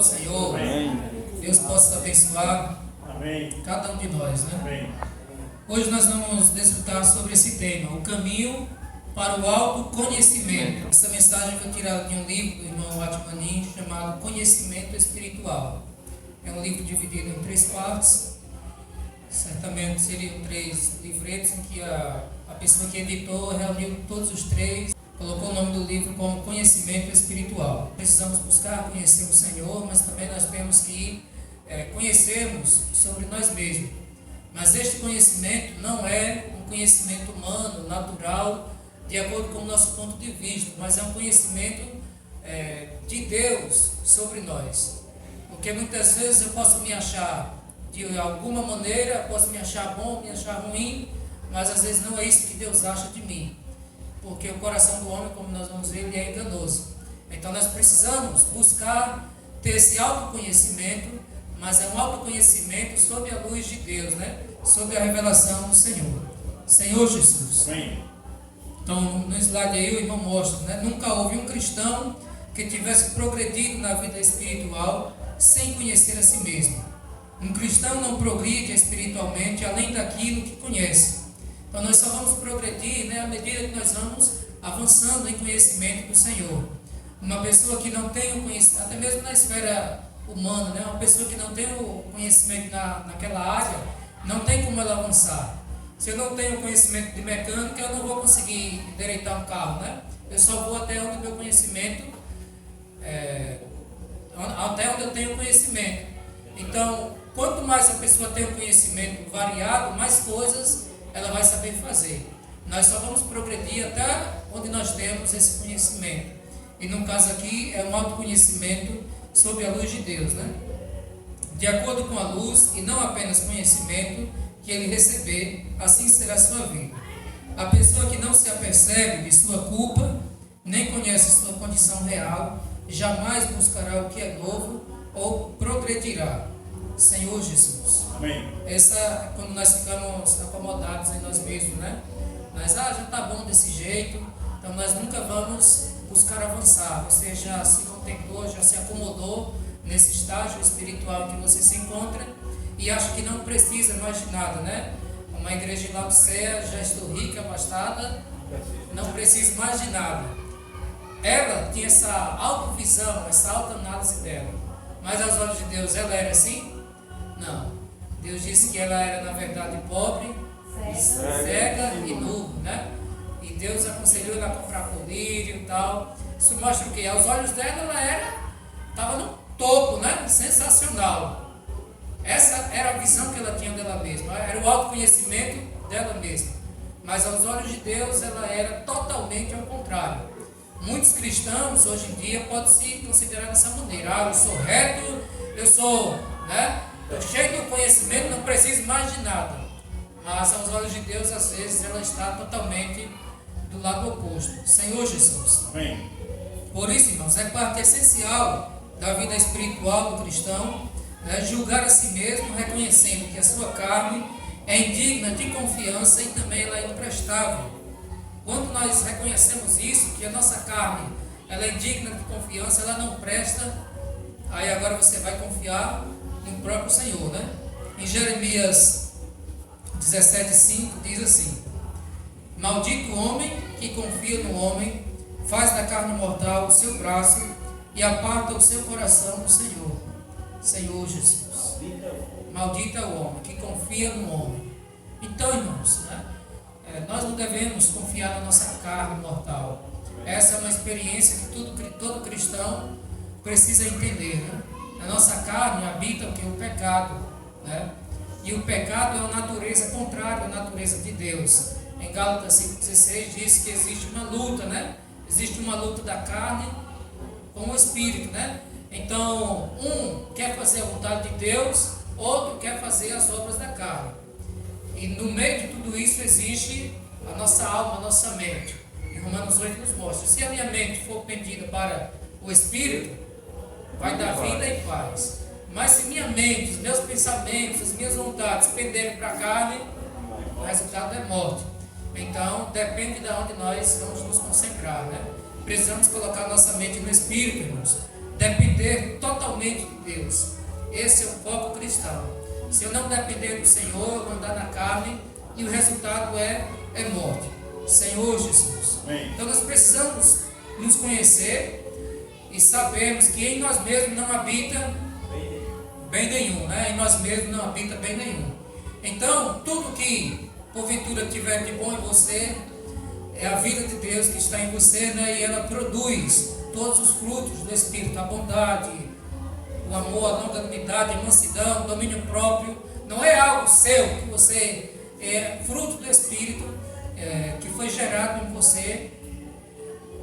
Senhor. Amém. Deus possa abençoar Amém. cada um de nós, né? Amém. Hoje nós vamos desfrutar sobre esse tema, o caminho para o autoconhecimento. Essa mensagem foi tirada de um livro do irmão Atmanin chamado Conhecimento Espiritual. É um livro dividido em 3 partes. Certamente seriam 3 livretos em que a pessoa que editou reuniu todos os 3, colocou o nome do livro como Conhecimento Espiritual. Precisamos buscar conhecer o Senhor, mas também nós temos que conhecermos sobre nós mesmos. Mas este conhecimento não é um conhecimento humano, natural, de acordo com o nosso ponto de vista, mas é um conhecimento de Deus sobre nós. Porque muitas vezes eu posso me achar de alguma maneira, posso me achar bom, me achar ruim, mas às vezes não é isso que Deus acha de mim. Porque o coração do homem, como nós vamos ver, ele é enganoso. Então nós precisamos buscar ter esse autoconhecimento, mas é um autoconhecimento sob a luz de Deus, né? Sob a revelação do Senhor. Senhor Jesus. Amém. Então no slide aí o irmão mostra, né? Nunca houve um cristão que tivesse progredido na vida espiritual sem conhecer a si mesmo. Um cristão não progride espiritualmente além daquilo que conhece. Então nós só vamos progredir, né, à medida que nós vamos avançando em conhecimento do Senhor. Uma pessoa que não tem o conhecimento, até mesmo na esfera humana, né, uma pessoa que não tem o conhecimento naquela área, não tem como ela avançar. Se eu não tenho conhecimento de mecânica, eu não vou conseguir endireitar um carro, né? Eu só vou até onde o meu conhecimento, até onde eu tenho conhecimento. Então, quanto mais a pessoa tem um conhecimento variado, mais coisas ela vai saber fazer. Nós só vamos progredir até onde nós temos esse conhecimento. E no caso aqui é um autoconhecimento sob a luz de Deus, né? De acordo com a luz e não apenas conhecimento que ele receber, assim será a sua vida. A pessoa que não se apercebe de sua culpa, nem conhece sua condição real, jamais buscará o que é novo ou progredirá. Senhor Jesus. Amém. Essa é quando nós ficamos acomodados em nós mesmos, né? Mas já está bom desse jeito, então nós nunca vamos buscar avançar. Você já se contentou, já se acomodou nesse estágio espiritual em que você se encontra e acha que não precisa mais de nada, né? Uma igreja de Laodiceia, já estou rica, abastada, não preciso mais de nada. Ela tinha essa autovisão, essa autoanálise dela, mas aos olhos de Deus ela era assim? Não. Deus disse que ela era na verdade pobre, cega e nua, né? E Deus aconselhou ela a comprar colírio e tal. Isso mostra o quê? Aos olhos dela ela estava no topo, né? Sensacional. Essa era a visão que ela tinha dela mesma, era o autoconhecimento dela mesma. Mas aos olhos de Deus ela era totalmente ao contrário. Muitos cristãos hoje em dia podem se considerar dessa maneira. Eu sou reto, eu sou, né? Estou cheio do conhecimento, não preciso mais de nada. Mas aos olhos de Deus, às vezes, ela está totalmente do lado oposto. Senhor Jesus. Amém. Por isso, irmãos, é parte essencial da vida espiritual do cristão, né, julgar a si mesmo, reconhecendo que a sua carne é indigna de confiança e também ela é imprestável. Quando nós reconhecemos isso, que a nossa carne ela é indigna de confiança, ela não presta, aí agora você vai confiar no próprio Senhor, né? Em Jeremias 17:5 diz assim: maldito o homem que confia no homem, faz da carne mortal o seu braço e aparta o seu coração do Senhor. Senhor Jesus. Maldito é o homem que confia no homem. Então, irmãos, né? Nós não devemos confiar na nossa carne mortal. Essa é uma experiência que todo cristão precisa entender, né? Na nossa carne habita o que? O pecado, né? E o pecado é uma natureza contrária à natureza de Deus. Em Gálatas 5,16 diz que existe uma luta, né? Existe uma luta da carne com o espírito, né? Então, um quer fazer a vontade de Deus, outro quer fazer as obras da carne. E no meio de tudo isso existe a nossa alma, a nossa mente. E Romanos 8 nos mostra: se a minha mente for pendida para o espírito, vai dar vida e paz. Mas se minha mente, os meus pensamentos, as minhas vontades penderem para a carne, o resultado é morte. Então, depende de onde nós vamos nos concentrar, né? Precisamos colocar nossa mente no espírito, irmãos. depender totalmente de Deus. Esse é o foco cristão. Se eu não depender do Senhor, eu vou andar na carne e o resultado é morte. Senhor Jesus. Amém. Então nós precisamos nos conhecer e sabermos que em nós mesmos não habita bem nenhum, né? Em nós mesmos não habita bem nenhum. Então, tudo que porventura tiver de bom em você é a vida de Deus que está em você, né? E ela produz todos os frutos do Espírito, a bondade, o amor, a longanimidade, a mansidão, o domínio próprio. Não é algo seu que você é fruto do Espírito que foi gerado em você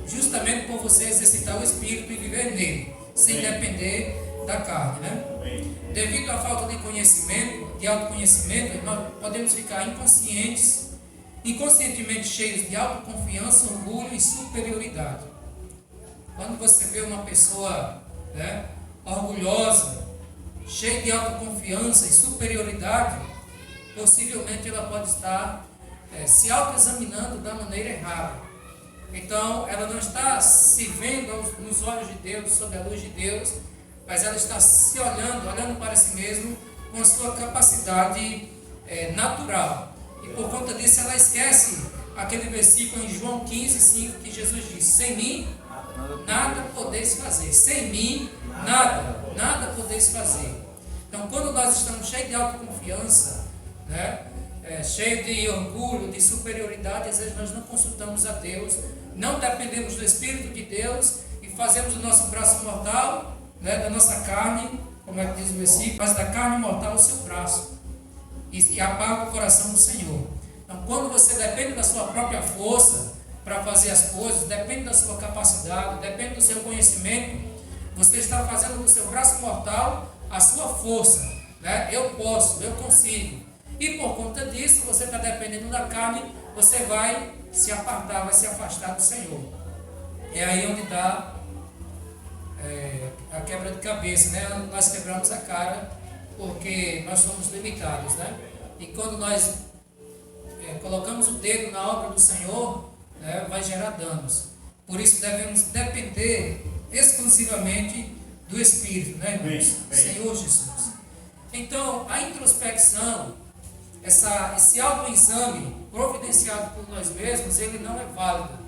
justamente por você exercitar o Espírito e viver nele, sem depender da carne, né? Devido à falta de conhecimento, de autoconhecimento, nós podemos ficar inconscientemente cheios de autoconfiança, orgulho e superioridade. Quando você vê uma pessoa, né, orgulhosa, cheia de autoconfiança e superioridade, possivelmente ela pode estar se autoexaminando da maneira errada. Então, ela não está se vendo nos olhos de Deus, sob a luz de Deus, mas ela está se olhando para si mesma com a sua capacidade natural. E por conta disso, ela esquece aquele versículo em João 15:5 que Jesus diz: sem mim, nada podeis fazer. Sem mim, nada podeis fazer. Então, quando nós estamos cheios de autoconfiança, né, cheio de orgulho, de superioridade, às vezes nós não consultamos a Deus, não dependemos do Espírito de Deus e fazemos o nosso braço mortal, né, da nossa carne, como é que diz o versículo, mas da carne mortal o seu braço, e apaga o coração do Senhor. Então, quando você depende da sua própria força para fazer as coisas, depende da sua capacidade, depende do seu conhecimento, você está fazendo do seu braço mortal a sua força, né? Eu posso, eu consigo. E por conta disso, você está dependendo da carne, você vai se apartar, vai se afastar do Senhor. É aí onde está a quebra de cabeça, né? Nós quebramos a cara porque nós somos limitados, né? E quando nós colocamos o dedo na obra do Senhor, né, vai gerar danos. Por isso devemos depender exclusivamente do Espírito, né, irmãos? Senhor Jesus. Então, a introspecção, esse autoexame providenciado por nós mesmos, ele não é válido.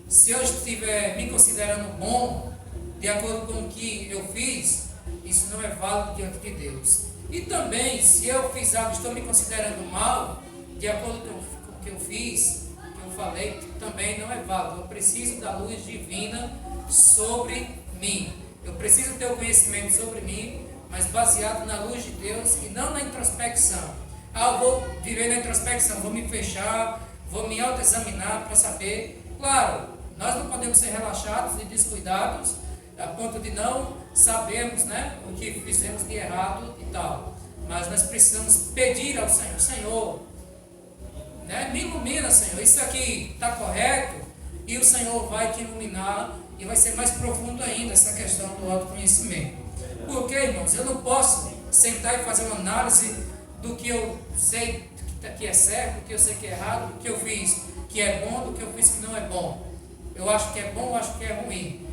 Se eu estiver me considerando bom, de acordo com o que eu fiz, isso não é válido diante de Deus. E também, se eu fiz algo e estou me considerando mal, de acordo com o que eu fiz, o que eu falei, também não é válido. Eu preciso da luz divina sobre mim. Eu preciso ter o conhecimento sobre mim, mas baseado na luz de Deus e não na introspecção. Eu vou viver na introspecção, vou me fechar, vou me autoexaminar para saber. Claro, nós não podemos ser relaxados e descuidados a ponto de não sabermos, né, o que fizemos de errado e tal. Mas nós precisamos pedir ao Senhor: Senhor, né, me ilumina, Senhor, isso aqui está correto? E o Senhor vai te iluminar e vai ser mais profundo ainda essa questão do autoconhecimento. Porque, irmãos, eu não posso sentar e fazer uma análise do que eu sei que é certo, do que eu sei que é errado, do que eu fiz que é bom, do que eu fiz que não é bom. Eu acho que é bom, eu acho que é ruim.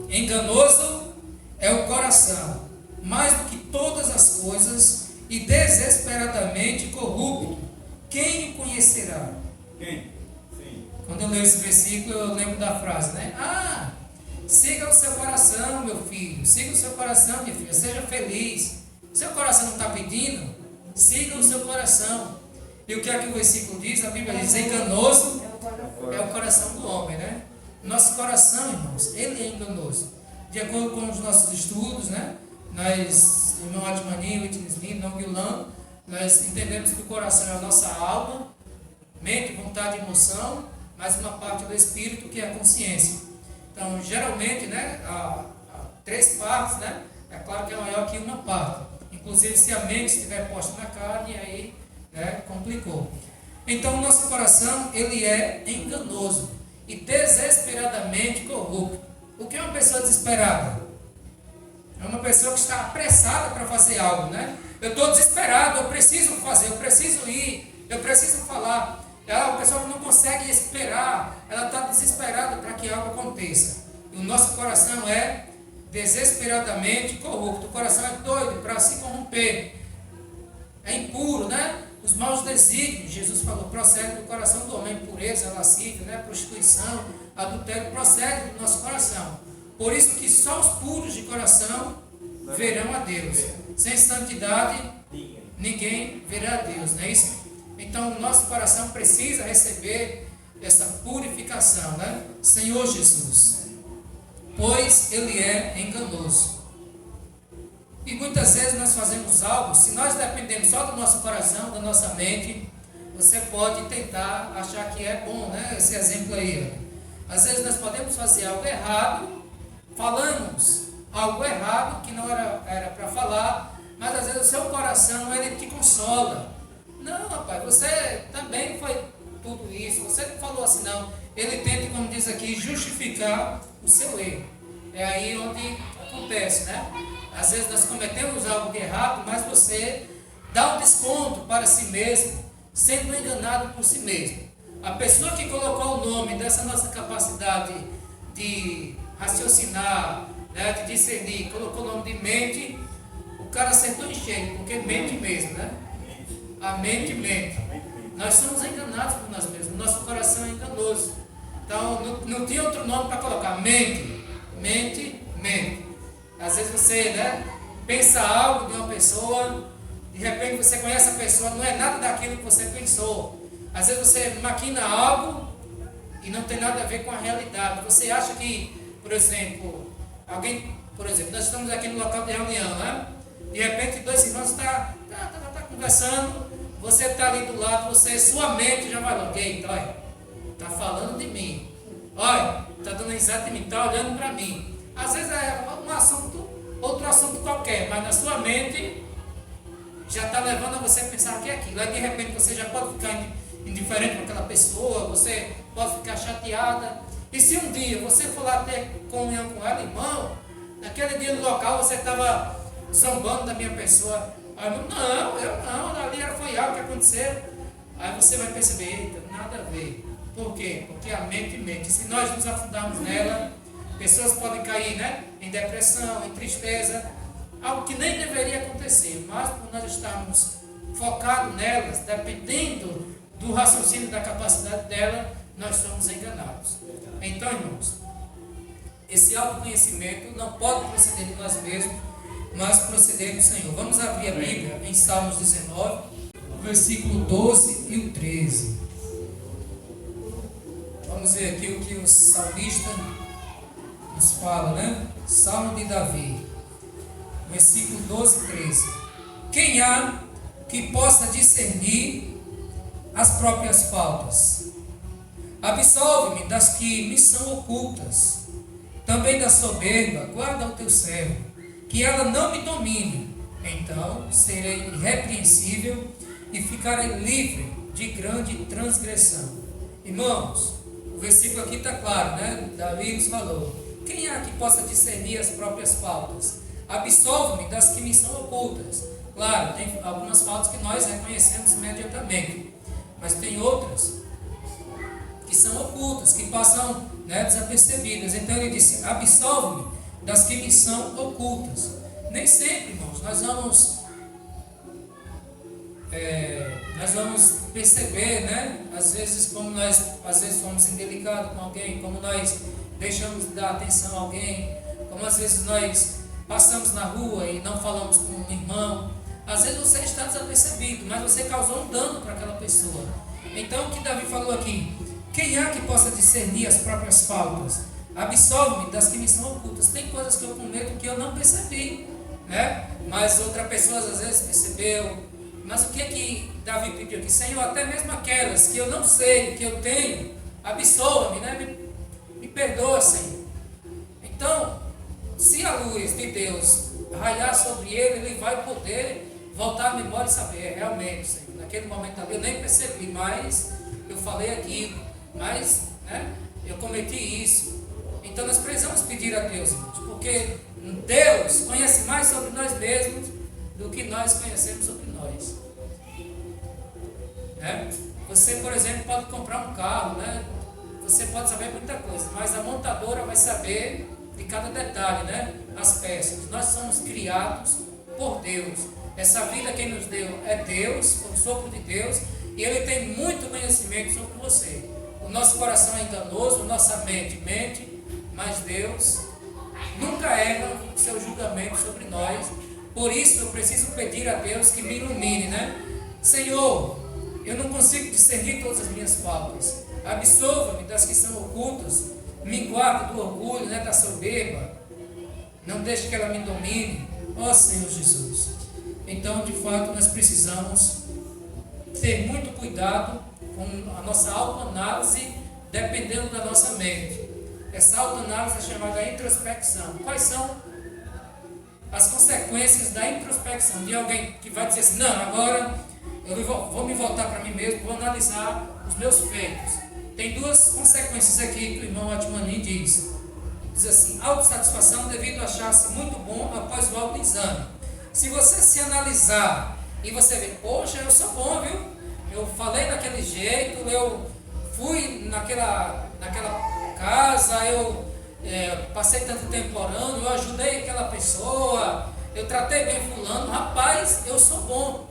Enganoso é o coração, mais do que todas as coisas, e desesperadamente corrupto. Quem o conhecerá? Quem? Sim. Quando eu leio esse versículo, eu lembro da frase, né? Siga o seu coração, meu filho. Siga o seu coração, minha filha. Seja feliz. Seu coração não está pedindo? Siga o seu coração. E o que é que o versículo diz? A Bíblia diz: enganoso é o coração do homem, né? Nosso coração, irmãos, ele é enganoso. De acordo com os nossos estudos, né? Nós, irmão Admani, Whitney Smith, Não Guilan, nós entendemos que o coração é a nossa alma, mente, vontade e emoção, mais uma parte do espírito que é a consciência. Então, geralmente, né, há 3 partes, né? É claro que é maior que uma parte. Inclusive, se a mente estiver posta na carne, aí, né, complicou. Então, o nosso coração, ele é enganoso e desesperadamente corrupto. O que é uma pessoa desesperada? É uma pessoa que está apressada para fazer algo, né? Eu estou desesperado, eu preciso fazer, eu preciso ir, eu preciso falar. É uma pessoa que não consegue esperar, ela está desesperada para que algo aconteça. E o nosso coração é desesperadamente corrupto. O coração é doido para se corromper. É impuro, né? Os maus desígnios, Jesus falou, procedem do coração do homem. Impureza, lascívia, né? Prostituição, adultério, procede do nosso coração. Por isso que só os puros de coração verão a Deus. Sem santidade, ninguém verá a Deus, não é isso? Então, o nosso coração precisa receber essa purificação, né? Senhor Jesus, pois Ele é enganoso. E muitas vezes nós fazemos algo, se nós dependemos só do nosso coração, da nossa mente, você pode tentar achar que é bom, né? Esse exemplo aí. Às vezes nós podemos fazer algo errado, falamos algo errado que não era para falar, mas às vezes o seu coração, ele te consola. Não, rapaz, você também foi tudo isso, você não falou assim não. Ele tenta, como diz aqui, justificar o seu erro. É aí onde acontece, né? Às vezes nós cometemos algo de errado, mas você dá um desconto para si mesmo, sendo enganado por si mesmo. A pessoa que colocou o nome dessa nossa capacidade de raciocinar, né, de discernir, colocou o nome de mente, o cara acertou em cheio, porque mente mesmo, né? A mente mente. Nós somos enganados por nós mesmos, nosso coração é enganoso. Então não tinha outro nome para colocar, mente. Às vezes você, né, pensa algo de uma pessoa, de repente você conhece a pessoa, não é nada daquilo que você pensou. Às vezes você maquina algo e não tem nada a ver com a realidade. Você acha que, por exemplo, nós estamos aqui no local de reunião, né? De repente dois irmãos estão conversando, você está ali do lado, sua mente já vai logo, eita, olha, está falando de mim, olha, está dando risada de mim, está olhando para mim. Às vezes é outro assunto qualquer, mas na sua mente já está levando a você a pensar que é aquilo. Aí de repente você já pode ficar indiferente com aquela pessoa, você pode ficar chateada. E se um dia você for lá ter comunhão com ela, irmão, naquele dia no local você estava zombando da minha pessoa. Aí eu não, ali foi algo que aconteceu. Aí você vai perceber, eita, nada a ver. Por quê? Porque a mente mente. Se nós nos afundarmos nela, pessoas podem cair, né, em depressão, em tristeza, algo que nem deveria acontecer, mas por nós estarmos focados nelas, dependendo do raciocínio, da capacidade dela, nós somos enganados. Então, irmãos, esse autoconhecimento não pode proceder de nós mesmos, mas proceder do Senhor. Vamos abrir a Bíblia em Salmos 19, o versículo 12 e o 13. Vamos ver aqui o que o salmista nos fala, né? Salmo de Davi, versículo 12 e 13. Quem há que possa discernir as próprias faltas? Absolve-me das que me são ocultas. Também da soberba, guarda o teu servo, que ela não me domine. Então serei irrepreensível e ficarei livre de grande transgressão. Irmãos, o versículo aqui está claro, né? Davi nos falou. Quem há que possa discernir as próprias faltas? Absolve-me das que me são ocultas. Claro, tem algumas faltas que nós reconhecemos imediatamente, mas tem outras que são ocultas, que passam, né, desapercebidas. Então ele disse, absolve-me das que me são ocultas. Nem sempre, irmãos, nós vamos perceber, né? Às vezes somos indelicados com alguém, como nós deixamos de dar atenção a alguém, como às vezes nós passamos na rua e não falamos com um irmão. Às vezes você está desapercebido, mas você causou um dano para aquela pessoa. Então o que Davi falou aqui, quem há que possa discernir as próprias faltas? Absolve-me das que me são ocultas. Tem coisas que eu cometo que eu não percebi, né? Mas outra pessoa às vezes percebeu. Mas o que é que Davi pediu aqui? Senhor, até mesmo aquelas que eu não sei, que eu tenho, absolva-me, né? Me perdoa, Senhor. Então, se a luz de Deus raiar sobre ele, ele vai poder voltar à memória e saber, realmente, Senhor, naquele momento ali eu nem percebi, mas eu falei aquilo, mas, né, eu cometi isso. Então nós precisamos pedir a Deus, irmãos, porque Deus conhece mais sobre nós mesmos do que nós conhecemos sobre nós. Né? Você, por exemplo, pode comprar um carro, né? você pode saber muita coisa, mas a montadora vai saber de cada detalhe, né? As peças. Nós somos criados por Deus. Essa vida quem nos deu é Deus, o sopro de Deus, e Ele tem muito conhecimento sobre você. O nosso coração é enganoso, nossa mente mente, mas Deus nunca erra o seu julgamento sobre nós. Por isso eu preciso pedir a Deus que me ilumine, né? Senhor, eu não consigo discernir todas as minhas faltas. Absolva-me das que são ocultas. Me guarde do orgulho, né, da soberba. Não deixe que ela me domine. Ó Senhor Jesus. Então, de fato, nós precisamos ter muito cuidado com a nossa autoanálise, dependendo da nossa mente. Essa autoanálise é chamada introspecção. Quais são as consequências da introspecção? De alguém que vai dizer assim, não, agora eu vou me voltar para mim mesmo, vou analisar os meus feitos. Tem duas consequências aqui que o irmão Atmani diz. Diz assim, autossatisfação devido a achar-se muito bom após o autoexame. Se você se analisar e você ver, poxa, eu sou bom, viu? Eu falei daquele jeito, eu fui naquela casa, eu passei tanto tempo orando, eu ajudei aquela pessoa, eu tratei bem fulano, rapaz, eu sou bom.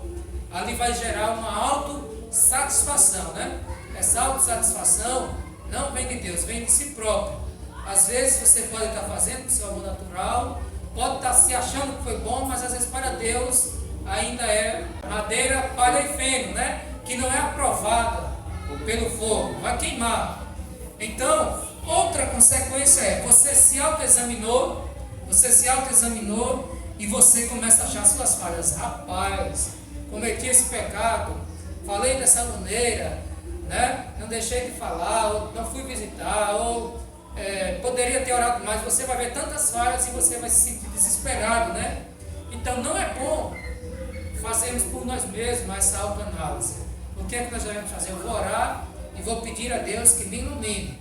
Ali vai gerar uma autossatisfação, né? Essa autossatisfação não vem de Deus, vem de si próprio. Às vezes você pode estar fazendo o seu amor natural, pode estar se achando que foi bom, mas às vezes para Deus ainda é madeira, palha e feno, né? Que não é aprovada pelo fogo, vai queimar. Então, outra consequência é, você se autoexaminou e você começa a achar suas falhas. Rapaz, cometi esse pecado, falei dessa maneira, né? Não deixei de falar, ou não fui visitar, ou poderia ter orado mais. Você vai ver tantas falhas e você vai se sentir desesperado, né? Então não é bom fazermos por nós mesmos essa autoanálise. O que é que nós devemos fazer? Eu vou orar e vou pedir a Deus que me ilumine.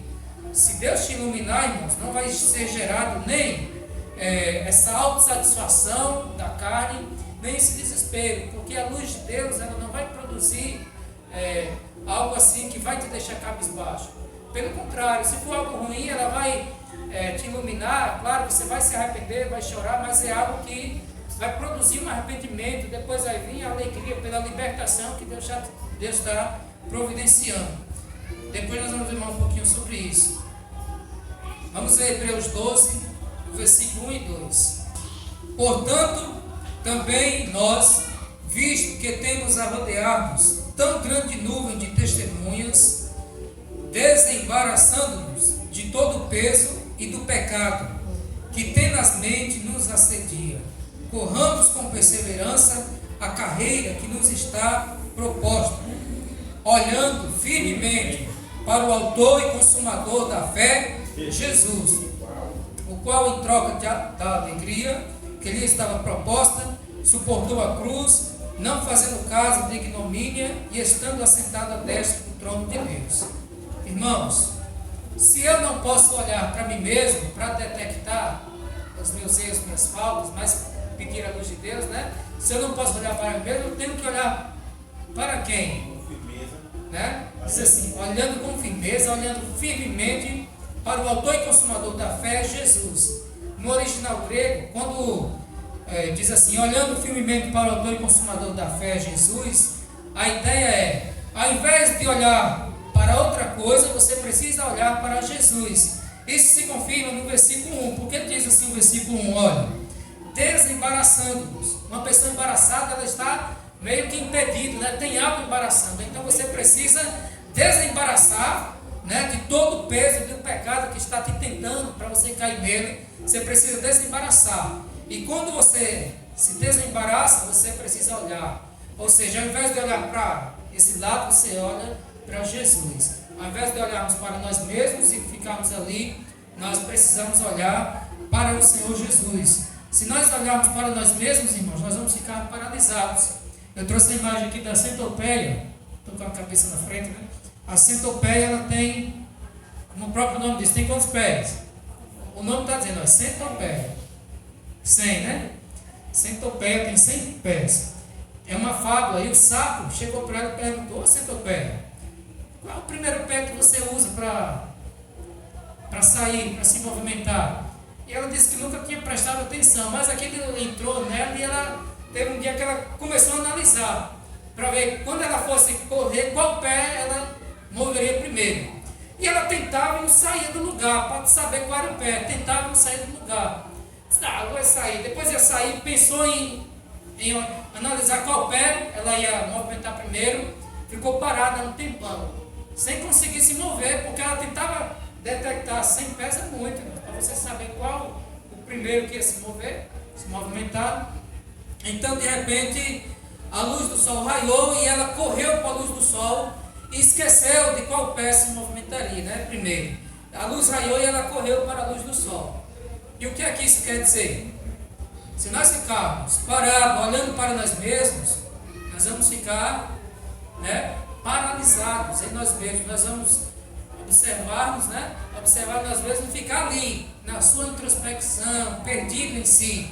Se Deus te iluminar, irmãos, não vai ser gerado nem essa autossatisfação da carne, nem esse desespero, porque a luz de Deus ela não vai produzir algo assim que vai te deixar cabisbaixo. Pelo contrário, se for algo ruim, ela vai te iluminar. Claro, você vai se arrepender, vai chorar, mas é algo que vai produzir um arrependimento. Depois vai vir a alegria pela libertação que Deus está providenciando. Depois nós vamos ver um pouquinho sobre isso. Vamos ver Hebreus 12, versículo 1 e 2. Portanto, também nós, visto que temos a rodear-nos tão grande nuvem de testemunhas, desembaraçando-nos de todo o peso e do pecado que tenazmente nos assedia, corramos com perseverança a carreira que nos está proposta, olhando firmemente para o autor e consumador da fé, Jesus, o qual, em troca da alegria que lhe estava proposta, suportou a cruz, não fazendo caso de ignomínia e estando assentado à destra do trono de Deus. Irmãos, se eu não posso olhar para mim mesmo para detectar os meus erros, minhas faltas, mas pedir a luz de Deus, né? Se eu não posso olhar para mim mesmo, eu tenho que olhar para quem? Com firmeza. Né? Diz assim, olhando com firmeza, olhando firmemente para o autor e consumador da fé, Jesus. No original grego, quando diz assim, olhando firmemente para o autor e consumador da fé, Jesus, a ideia é, ao invés de olhar para outra coisa, você precisa olhar para Jesus. Isso se confirma no versículo 1. Por que diz assim o versículo 1? Olha, desembaraçando-nos. Uma pessoa embaraçada, ela está meio que impedida, né? Tem algo embaraçando. Então você precisa desembaraçar, né, de todo o peso do pecado que está te tentando para você cair nele. Você precisa desembaraçar. E quando você se desembaraça, você precisa olhar. Ou seja, ao invés de olhar para esse lado, você olha para Jesus. Ao invés de olharmos para nós mesmos e ficarmos ali, nós precisamos olhar para o Senhor Jesus. Se nós olharmos para nós mesmos, irmãos, nós vamos ficar paralisados. Eu trouxe a imagem aqui da centopeia. Estou com a cabeça na frente, né? A centopeia, ela tem, como o próprio nome diz, tem quantos pés? O nome está dizendo, centopeia. 100, né? Centopeia tem 100 pés. É uma fábula. E o sapo chegou para ela e perguntou, centopeia, qual é o primeiro pé que você usa para para sair, para se movimentar. E ela disse que nunca tinha prestado atenção, mas aquilo entrou nela e ela teve um dia que ela começou a analisar, para ver quando ela fosse correr, qual pé ela moveria primeiro. E ela tentava e não saía do lugar, para saber qual era o pé, tentava e não saía do lugar. Vai sair. Depois ia sair, pensou em analisar qual pé ela ia movimentar primeiro, ficou parada um tempão, sem conseguir se mover, porque ela tentava detectar 100 pés é muito, para você saber qual o primeiro que ia se mover, se movimentar. Então, de repente, a luz do sol raiou e ela correu para a luz do sol e esqueceu de qual pé se movimentaria, né? Primeiro. A luz raiou e ela correu para a luz do sol. E o que é que isso quer dizer? Se nós ficarmos parados, olhando para nós mesmos, nós vamos ficar, né, paralisados em nós mesmos. Nós vamos observar nós mesmos, ficar ali, na sua introspecção, perdido em si.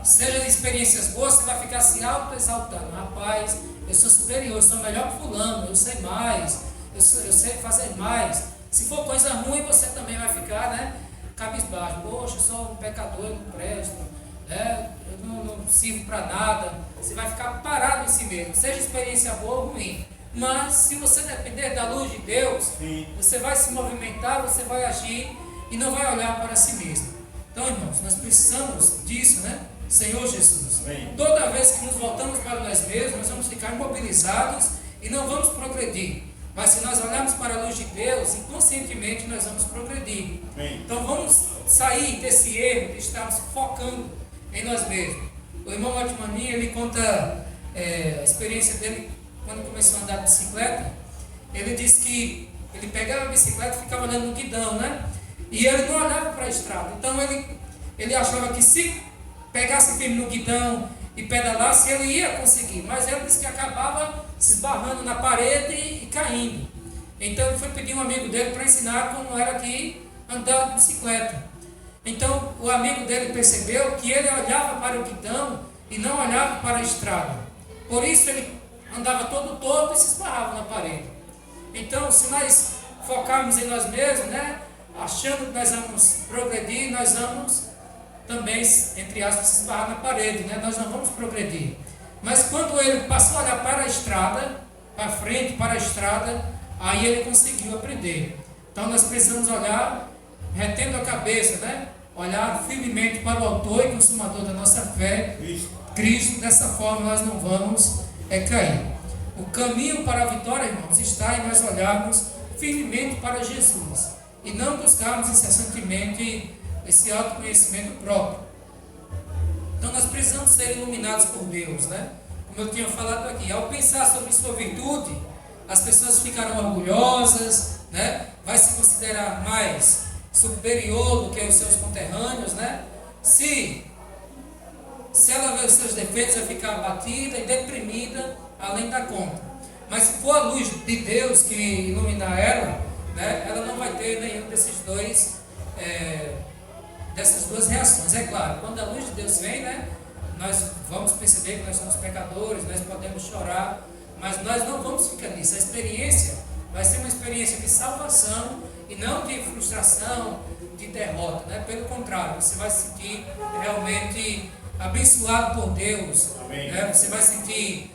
Seja de experiências boas, você vai ficar se auto-exaltando. Rapaz, eu sou superior, eu sou melhor que fulano, eu sei mais, eu sei fazer mais. Se for coisa ruim, você também vai ficar, né, cabisbaixo. Poxa, eu sou um pecador, eu não presto, né, eu não sirvo para nada. Você vai ficar parado em si mesmo, seja experiência boa ou ruim. Mas se você depender da luz de Deus, sim, você vai se movimentar, você vai agir e não vai olhar para si mesmo. Então, irmãos, nós precisamos disso, né? Senhor Jesus. Amém. Toda vez que nos voltamos para nós mesmos, nós vamos ficar imobilizados e não vamos progredir. Mas se nós olharmos para a luz de Deus, inconscientemente nós vamos progredir. Amém. Então vamos sair desse erro de estarmos focando em nós mesmos. O irmão Otmani, ele conta a experiência dele quando começou a andar de bicicleta. Ele disse que ele pegava a bicicleta e ficava olhando no guidão, né? E ele não olhava para a estrada. Então ele achava que se pegasse firme no guidão e pedalasse, ele ia conseguir. Mas ele disse que acabava se esbarrando na parede e caindo. Então ele foi pedir um amigo dele para ensinar como era que andar de bicicleta. Então o amigo dele percebeu que ele olhava para o guidão e não olhava para a estrada. Por isso ele andava todo torto e se esbarrava na parede. Então, se nós focarmos em nós mesmos, né, achando que nós vamos progredir, nós vamos também, entre aspas, se esbarrar na parede, né? Nós não vamos progredir. Mas quando ele passou a olhar para a estrada, para frente, para a estrada, aí ele conseguiu aprender. Então nós precisamos olhar, retendo a cabeça, né? Olhar firmemente para o autor e consumador da nossa fé, Cristo. Dessa forma nós não vamos cair. O caminho para a vitória, irmãos, está em nós olharmos firmemente para Jesus e não buscarmos incessantemente esse autoconhecimento próprio. Então nós precisamos ser iluminados por Deus, né? Como eu tinha falado aqui, ao pensar sobre sua virtude, as pessoas ficarão orgulhosas, né? Vai se considerar mais superior do que os seus conterrâneos, né? Se ela ver os seus defeitos, vai ficar abatida e deprimida além da conta. Mas se for a luz de Deus que iluminar ela, né, ela não vai ter nenhum dessas duas reações. É claro, quando a luz de Deus vem, né, nós vamos perceber que nós somos pecadores, nós podemos chorar, mas nós não vamos ficar nisso. A experiência vai ser uma experiência de salvação e não de frustração, de derrota, né? Pelo contrário, você vai se sentir realmente abençoado por Deus, né? Você vai sentir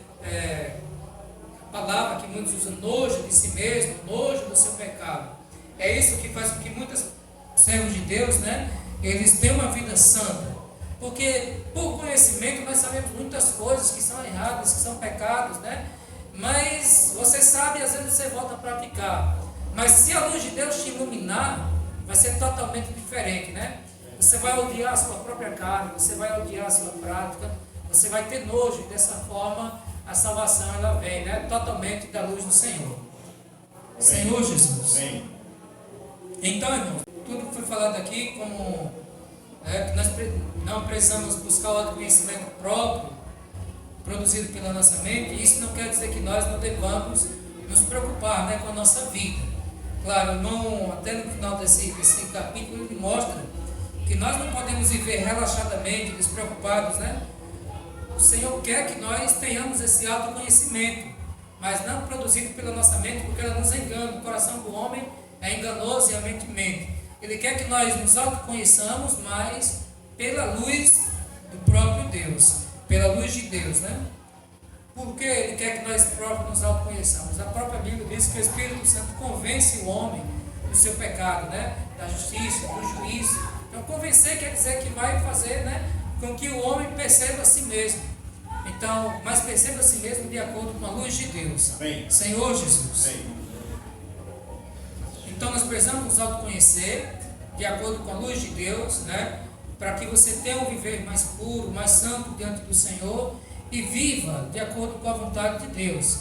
a palavra que muitos usam, nojo de si mesmo, nojo do seu pecado. É isso que faz com que muitos servos de Deus, né, eles tenham uma vida santa, porque por conhecimento nós sabemos muitas coisas que são erradas, que são pecados, né? Mas você sabe e às vezes você volta a praticar. Mas se a luz de Deus te iluminar, vai ser totalmente diferente, né? Você vai odiar a sua própria carne, você vai odiar a sua prática, você vai ter nojo, e dessa forma a salvação ela vem, né? Totalmente da luz do Senhor. Amém. Senhor Jesus. Amém. Então, irmãos, tudo que foi falado aqui, como que nós não precisamos buscar o autoconhecimento próprio, produzido pela nossa mente, isso não quer dizer que nós não devamos nos preocupar, né, com a nossa vida. Claro, o irmão, até no final desse capítulo, ele mostra que nós não podemos viver relaxadamente, despreocupados, né? O Senhor quer que nós tenhamos esse autoconhecimento, mas não produzido pela nossa mente, porque ela nos engana. O coração do homem é enganoso e a mente mente. Ele quer que nós nos autoconheçamos, mas pela luz do próprio Deus, pela luz de Deus, né? Por que Ele quer que nós próprios nos autoconheçamos? A própria Bíblia diz que o Espírito Santo convence o homem do seu pecado, né? Da justiça, do juízo. Então, convencer quer dizer que vai fazer, né, com que o homem perceba a si mesmo. Então, mas perceba a si mesmo de acordo com a luz de Deus. Amém. Senhor Jesus. Amém. Então, nós precisamos nos autoconhecer de acordo com a luz de Deus, né? Para que você tenha um viver mais puro, mais santo diante do Senhor e viva de acordo com a vontade de Deus,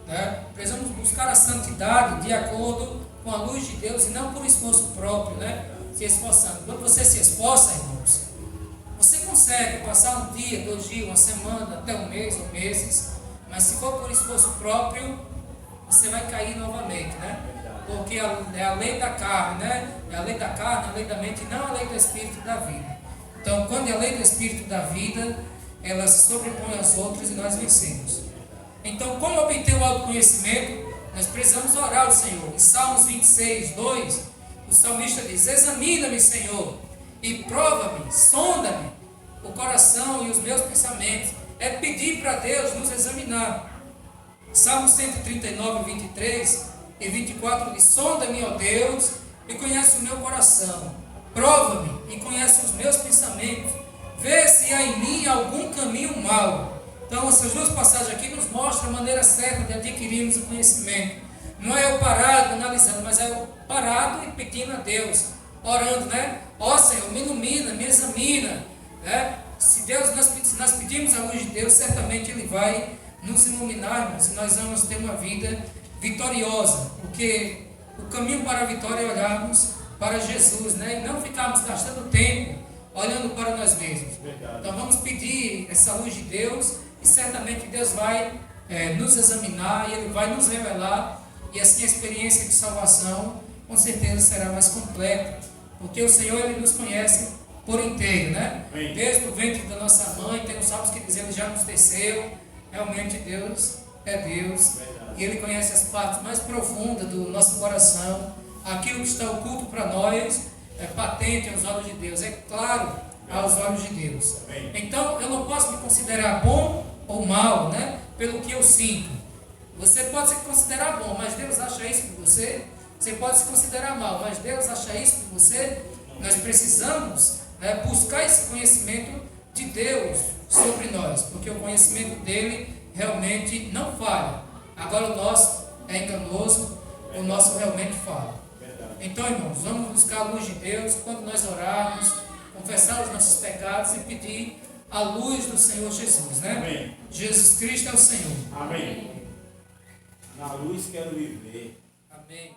né? Precisamos buscar a santidade de acordo com a luz de Deus e não por esforço próprio, né? Se esforçando. Quando você se esforça, irmãos, você consegue passar um dia, 2 dias, uma semana, até um mês ou meses, mas se for por esforço próprio, você vai cair novamente, né? Porque é a lei da carne, né? É a lei da carne, a lei da mente, não a lei do Espírito e da vida. Então, quando é a lei do Espírito e da vida, ela se sobrepõe às outras e nós vencemos. Então, como obter o autoconhecimento? Nós precisamos orar ao Senhor. Em Salmos 26, 2, o salmista diz: examina-me, Senhor, e prova-me, sonda-me o coração e os meus pensamentos. É pedir para Deus nos examinar. Salmo 139, 23 e 24 diz: sonda-me, ó Deus, e conhece o meu coração. Prova-me e conhece os meus pensamentos. Vê se há em mim algum caminho mau. Então, essas duas passagens aqui nos mostram a maneira certa de adquirirmos o conhecimento. Não é eu parado, analisando, mas é eu parado e pedindo a Deus, orando, né? Ó Senhor, me ilumina, me examina, né? Se nós pedimos a luz de Deus, certamente Ele vai nos iluminar, irmãos, e nós vamos ter uma vida vitoriosa, porque o caminho para a vitória é olharmos para Jesus, né? E não ficarmos gastando tempo olhando para nós mesmos. Verdade. Então vamos pedir essa luz de Deus e certamente Deus vai nos examinar e Ele vai nos revelar, e assim a experiência de salvação com certeza será mais completa, porque o Senhor Ele nos conhece por inteiro, né? Amém. Desde o ventre da nossa mãe, tem os salmos que dizem Ele já nos teceu. Realmente Deus é Deus. Verdade. E Ele conhece as partes mais profundas do nosso coração. Aquilo que está oculto para nós é patente aos olhos de Deus, é claro aos olhos de Deus. Amém. Então eu não posso me considerar bom ou mal, né? Pelo que eu sinto. Você pode se considerar bom, mas Deus acha isso por você. Você pode se considerar mal, mas Deus acha isso por você. Nós precisamos, né, buscar esse conhecimento de Deus sobre nós, porque o conhecimento dele realmente não falha. Agora o nosso é enganoso, o nosso realmente falha. Então, irmãos, vamos buscar a luz de Deus quando nós orarmos, confessar os nossos pecados e pedir a luz do Senhor Jesus, né? Amém. Jesus Cristo é o Senhor. Amém. Na luz quero viver. Amém.